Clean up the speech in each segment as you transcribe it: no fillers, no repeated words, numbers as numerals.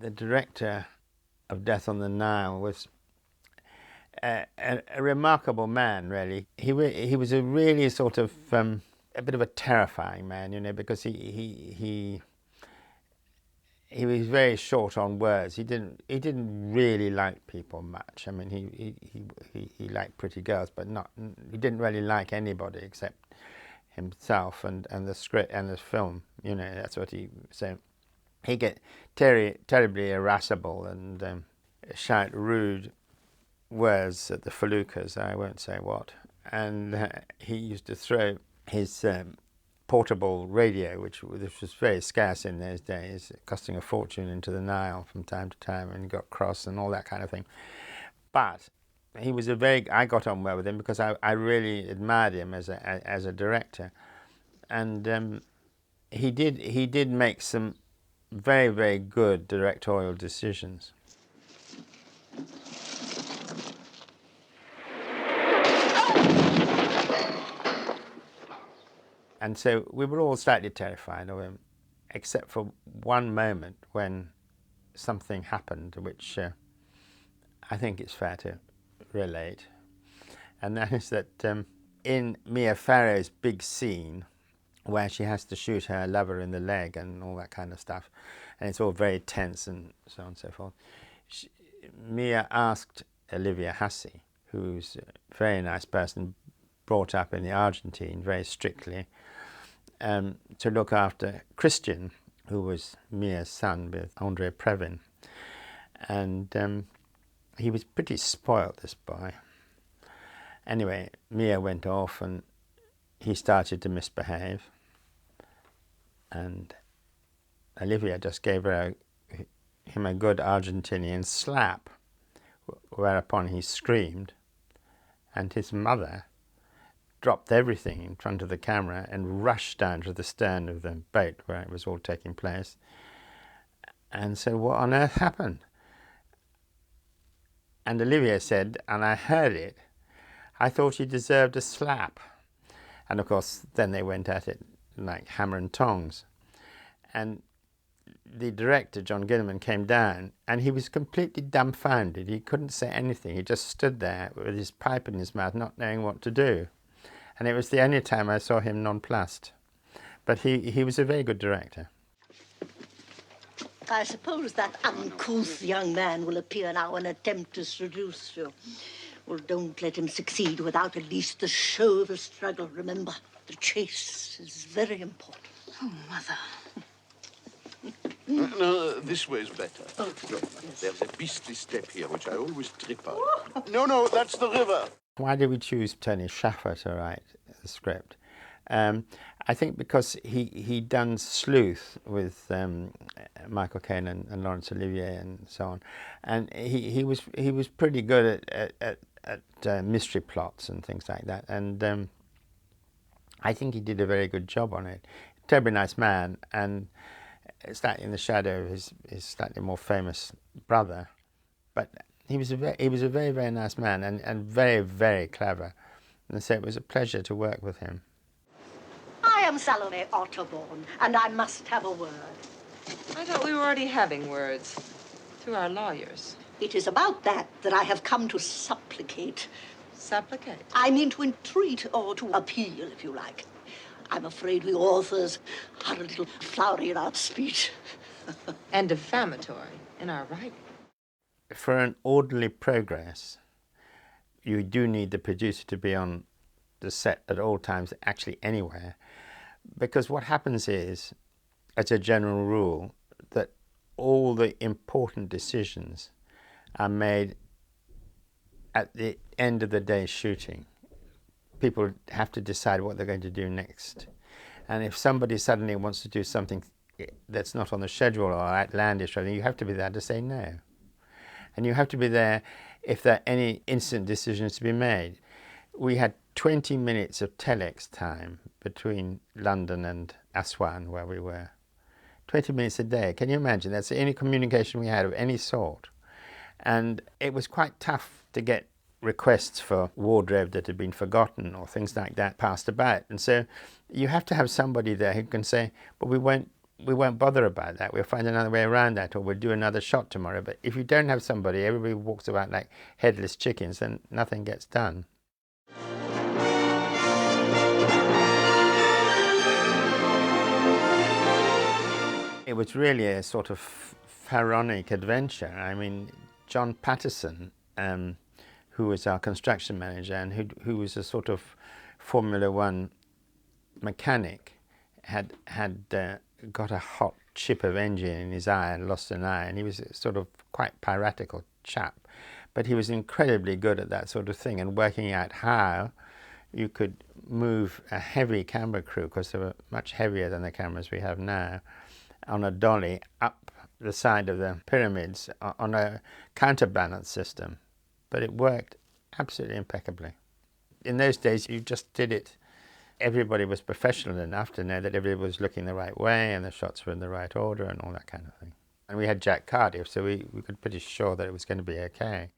the director of Death on the Nile was a remarkable man, really. He was a really sort of a bit of a terrifying man, you know, because he was very short on words. He didn't really like people much. I mean, he liked pretty girls, but he didn't really like anybody except himself and the script and the film. You know, that's what he said. He get terribly irascible and shout rude words at the feluccas, I won't say what. And he used to throw his portable radio, which was very scarce in those days, costing a fortune, into the Nile from time to time, and he got cross and all that kind of thing. But he was I got on well with him because I really admired him as a director, and he did make some very, very good directorial decisions. And so we were all slightly terrified of him, except for one moment when something happened, which I think it's fair to relate. And that is that in Mia Farrow's big scene, where she has to shoot her lover in the leg and all that kind of stuff, and it's all very tense and so on and so forth, Mia asked Olivia Hussey, who's a very nice person, brought up in the Argentine very strictly, to look after Christian, who was Mia's son with Andre Previn. And he was pretty spoiled, this boy. Anyway, Mia went off and he started to misbehave. And Olivia just gave him a good Argentinian slap, whereupon he screamed, and his mother dropped everything in front of the camera and rushed down to the stern of the boat where it was all taking place and said, "What on earth happened?" And Olivia said, and I heard it, "I thought he deserved a slap." And of course, then they went at it like hammer and tongs. And the director, John Goodwin, came down and he was completely dumbfounded. He couldn't say anything. He just stood there with his pipe in his mouth, not knowing what to do. And it was the only time I saw him nonplussed. But he was a very good director. I suppose that uncouth young man will appear now and attempt to seduce you. Well, don't let him succeed without at least the show of a struggle. Remember, the chase is very important. Oh, Mother. No, this way is better. Oh, Look, there's a beastly step here, which I always trip on. No, that's the river. Why did we choose Tony Schaffer to write the script? I think because he'd done Sleuth with Michael Caine and Laurence Olivier and so on, and he was pretty good at mystery plots and things like that, and I think he did a very good job on it. Terribly nice man, and slightly in the shadow of his slightly more famous brother, but he was a very, very nice man and very, very clever, and so it was a pleasure to work with him. I am Salome Otterborn, and I must have a word. I thought we were already having words through our lawyers. It is about that I have come to supplicate. Supplicate? I mean to entreat or to appeal, if you like. I'm afraid we authors are a little flowery in our speech. And defamatory in our writing. For an orderly progress, you do need the producer to be on the set at all times, actually anywhere, because what happens is, as a general rule, that all the important decisions are made at the end of the day's shooting. People have to decide what they're going to do next. And if somebody suddenly wants to do something that's not on the schedule or outlandish or anything, you have to be there to say no. And you have to be there if there are any instant decisions to be made. We had 20 minutes of telex time between London and Aswan, where we were. 20 minutes a day. Can you imagine? That's the only communication we had of any sort. And it was quite tough to get requests for wardrobe that had been forgotten or things like that passed about. And so you have to have somebody there who can say, but we won't we won't bother about that. We'll find another way around that, or we'll do another shot tomorrow. But if you don't have somebody, everybody walks about like headless chickens, then nothing gets done. It was really a sort of pharaonic adventure. I mean, John Patterson, who was our construction manager and who was a sort of Formula One mechanic, had got a hot chip of engine in his eye and lost an eye, and he was a sort of quite piratical chap, but he was incredibly good at that sort of thing and working out how you could move a heavy camera crew, because they were much heavier than the cameras we have now, on a dolly up the side of the pyramids on a counterbalance system. But it worked absolutely impeccably. In those days, you just did it. Everybody was professional enough to know that everybody was looking the right way and the shots were in the right order and all that kind of thing. And we had Jack Cardiff, so we could be pretty sure that it was going to be okay.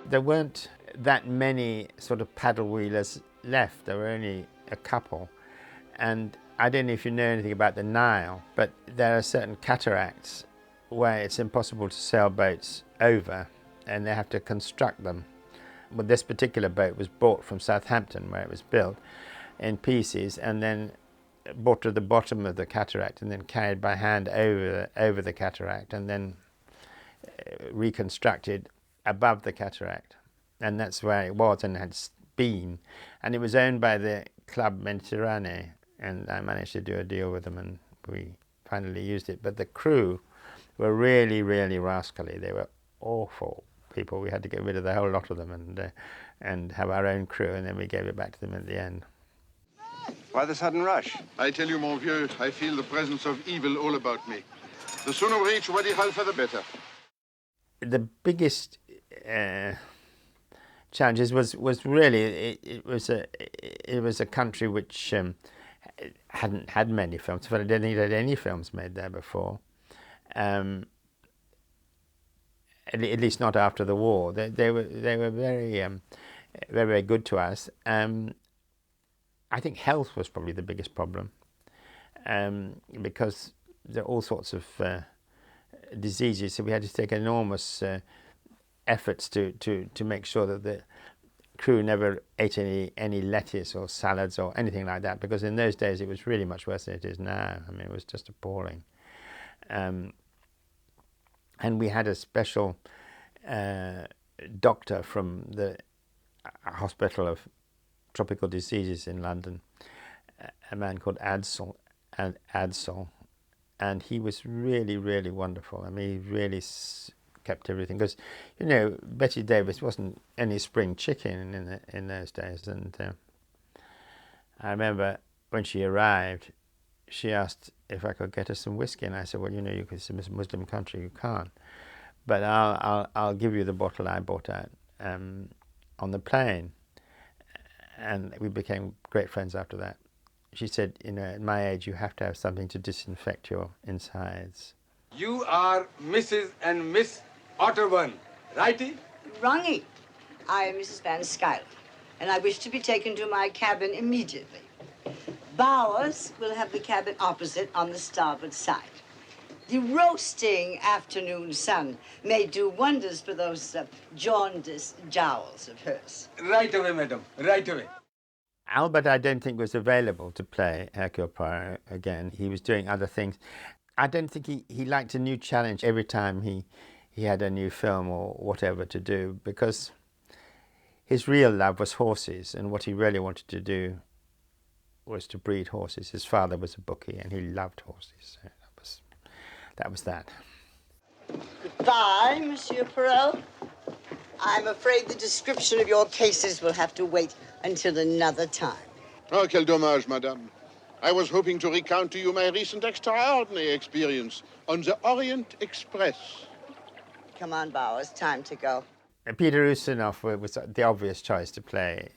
There weren't that many sort of paddle wheelers left. There were only a couple. And I don't know if you know anything about the Nile, but there are certain cataracts where it's impossible to sail boats over, and they have to construct them. Well, this particular boat was bought from Southampton, where it was built, in pieces, and then brought to the bottom of the cataract and then carried by hand over the cataract, and then reconstructed above the cataract. And that's where it was and had been. And it was owned by the Club Mediterranee, and I managed to do a deal with them and we finally used it. But the crew were really, really rascally. They were awful people. We had to get rid of the whole lot of them and have our own crew, and then we gave it back to them at the end. Why the sudden rush? I tell you, mon vieux, I feel the presence of evil all about me. The sooner we reach Wadi Halfa, the better. The biggest challenges was really it was a country which hadn't had many films. But I don't think it had any films made there before. At least not after the war. They were very very good to us. I think health was probably the biggest problem, because there are all sorts of diseases, so we had to take enormous efforts to make sure that the crew never ate any lettuce or salads or anything like that, because in those days it was really much worse than it is now. I mean, it was just appalling. And we had a special doctor from the Hospital of Tropical Diseases in London, a man called Adsel, and he was really, really wonderful. I mean, he really kept everything, because, you know, Betty Davis wasn't any spring chicken in those days. And I remember when she arrived, she asked if I could get her some whiskey, and I said, well, you know, it's a Muslim country, you can't, but I'll give you the bottle I bought out on the plane. And we became great friends after that. She said, you know, at my age, you have to have something to disinfect your insides. You are Mrs. and Miss Otterburn, righty? Wrongy. I am Mrs. Van Skyler, and I wish to be taken to my cabin immediately. Bowers will have the cabin opposite on the starboard side. The roasting afternoon sun may do wonders for those jaundiced jowls of hers. Right away, madam, right away. Albert, I don't think, was available to play Hercule Poirot again. He was doing other things. I don't think he liked a new challenge every time he had a new film or whatever to do, because his real love was horses, and what he really wanted to do was to breed horses. His father was a bookie and he loved horses. So that was that. Goodbye, Monsieur Poirot. I'm afraid the description of your cases will have to wait until another time. Oh, quel dommage, madame. I was hoping to recount to you my recent extraordinary experience on the Orient Express. Come on, Bowers, time to go. Peter Ustinov was the obvious choice to play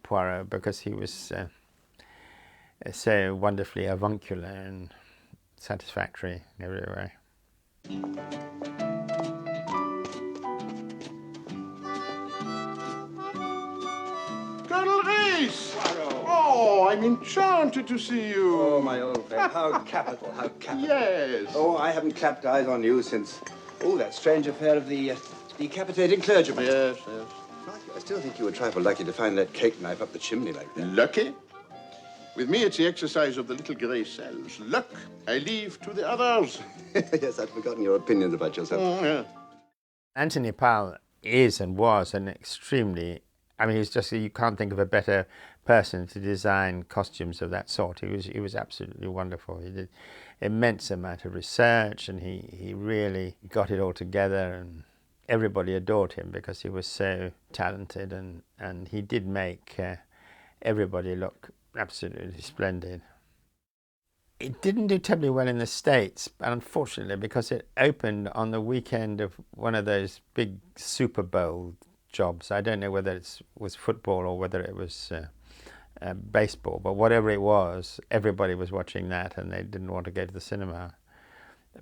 Poirot, because he was so wonderfully avuncular and satisfactory in every way. Colonel Reese! Oh, I'm enchanted to see you. Oh, my old friend, how capital, how capital. Yes. Oh, I haven't clapped eyes on you since, that strange affair of the decapitating clergyman. Yes, yes. Crikey, I still think you were a trifle lucky to find that cake knife up the chimney like that. Lucky? With me, it's the exercise of the little grey cells. Luck, I leave to the others. Yes, I'd forgotten your opinions about yourself. Oh, yeah. Anthony Powell is and was an extremely, I mean, he's just, you can't think of a better person to design costumes of that sort. He was absolutely wonderful. He did immense amount of research, and he really got it all together, and everybody adored him because he was so talented, and he did make everybody look absolutely splendid. It didn't do terribly well in the States, unfortunately, because it opened on the weekend of one of those big Super Bowl jobs. I don't know whether it was football or whether it was baseball, but whatever it was, everybody was watching that, and they didn't want to go to the cinema.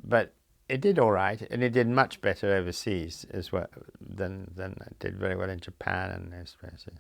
But it did all right, and it did much better overseas as well than it did very well in Japan and those places.